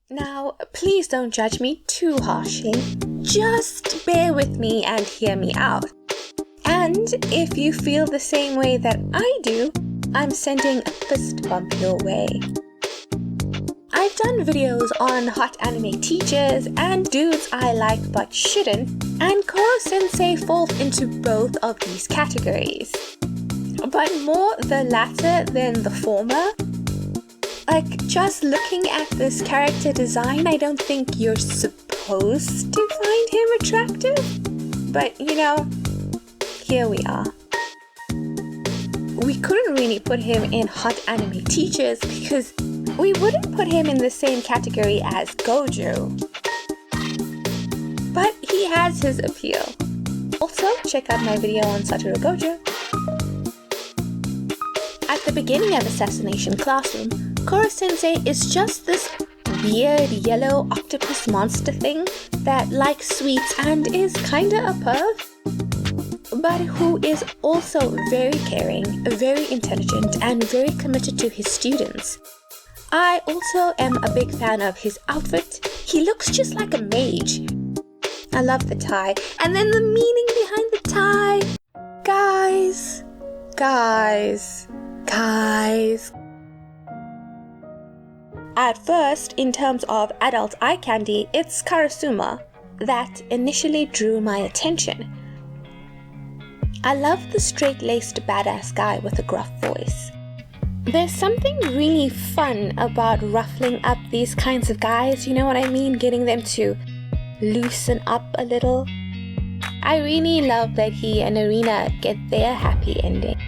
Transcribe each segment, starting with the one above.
Now, please don't judge me too harshly. Just bear with me and hear me out. And if you feel the same way that I do, I'm sending a fist bump your way. I've done videos on hot anime teachers and dudes I like but shouldn't, and Koro Sensei falls into both of these categories. But more the latter than the former. Like, just looking at this character design, I don't think you're supposed to find him attractive. But, here we are. We couldn't really put him in hot anime teachers because we wouldn't put him in the same category as Gojo. But he has his appeal. Also, check out my video on Satoru Gojo. At the beginning of Assassination Classroom, Koro Sensei is just this weird yellow octopus monster thing that likes sweets and is kinda a perv, but who is also very caring, very intelligent, and very committed to his students. I also am a big fan of his outfit. He looks just like a mage. I love the tie, and then the meaning behind the tie. Guys. At first, in terms of adult eye candy, it's Karasuma that initially drew my attention. I love the straight-laced badass guy with a gruff voice. There's something really fun about ruffling up these kinds of guys, you know what I mean? Getting them to loosen up a little. I really love that he and Arena get their happy ending.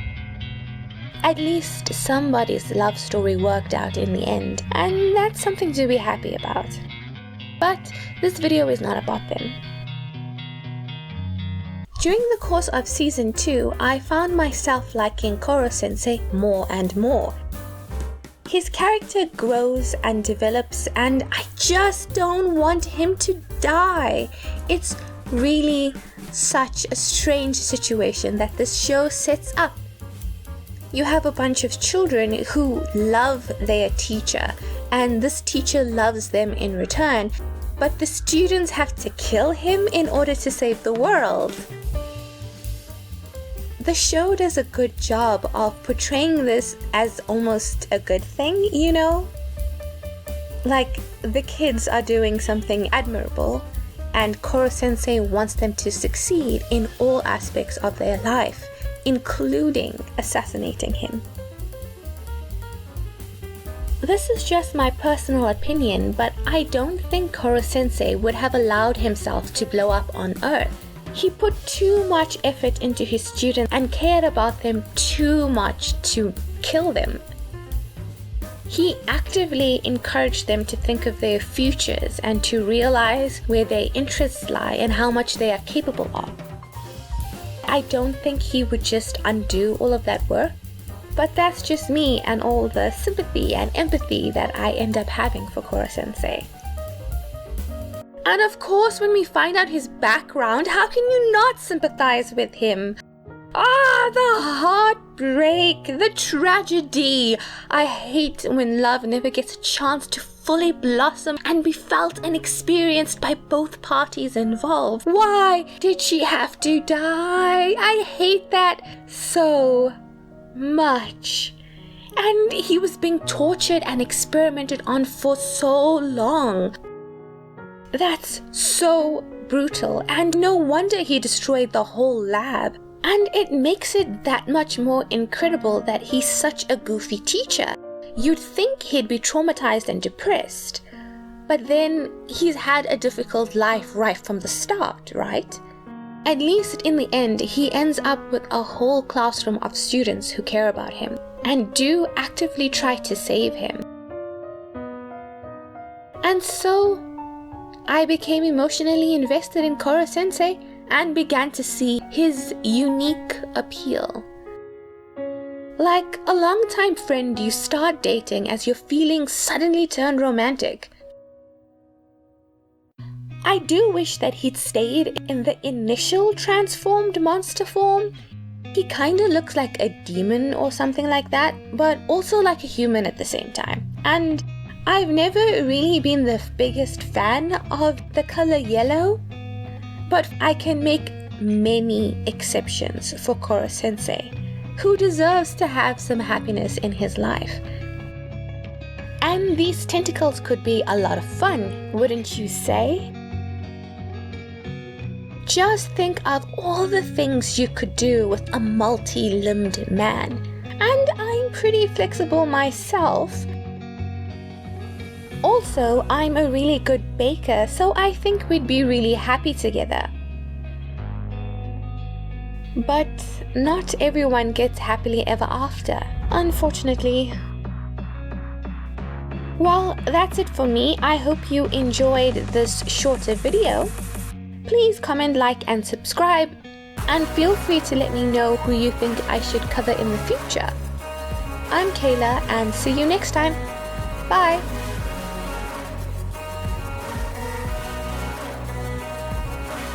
At least somebody's love story worked out in the end, and that's something to be happy about. But this video is not about them. During the course of Season 2, I found myself liking Koro Sensei more and more. His character grows and develops, and I just don't want him to die. It's really such a strange situation that this show sets up. You have a bunch of children who love their teacher, and this teacher loves them in return, but the students have to kill him in order to save the world. The show does a good job of portraying this as almost a good thing, you know? Like, the kids are doing something admirable, and Koro Sensei wants them to succeed in all aspects of their life, including assassinating him. This is just my personal opinion, but I don't think Koro Sensei would have allowed himself to blow up on Earth. He put too much effort into his students and cared about them too much to kill them. He actively encouraged them to think of their futures and to realize where their interests lie and how much they are capable of. I don't think he would just undo all of that work, but that's just me and all the sympathy and empathy that I end up having for Koro Sensei. And of course, when we find out his background, how can you not sympathize with him? The heartbreak, the tragedy. I hate when love never gets a chance to fully blossom and be felt and experienced by both parties involved. Why did she have to die? I hate that so much. And he was being tortured and experimented on for so long. That's so brutal, and no wonder he destroyed the whole lab. And it makes it that much more incredible that he's such a goofy teacher. You'd think he'd be traumatized and depressed, but then he's had a difficult life right from the start, right? At least in the end, he ends up with a whole classroom of students who care about him and do actively try to save him. And so, I became emotionally invested in Koro Sensei and began to see his unique appeal. Like a longtime friend you start dating as your feelings suddenly turn romantic. I do wish that he'd stayed in the initial transformed monster form. He kinda looks like a demon or something like that, but also like a human at the same time. And I've never really been the biggest fan of the color yellow, but I can make many exceptions for Koro Sensei, who deserves to have some happiness in his life. And these tentacles could be a lot of fun, wouldn't you say? Just think of all the things you could do with a multi-limbed man. And I'm pretty flexible myself. Also, I'm a really good baker, so I think we'd be really happy together. But not everyone gets happily ever after, unfortunately. Well, that's it for me. I hope you enjoyed this shorter video. Please comment, like, and subscribe. And feel free to let me know who you think I should cover in the future. I'm Kayla, and see you next time. Bye!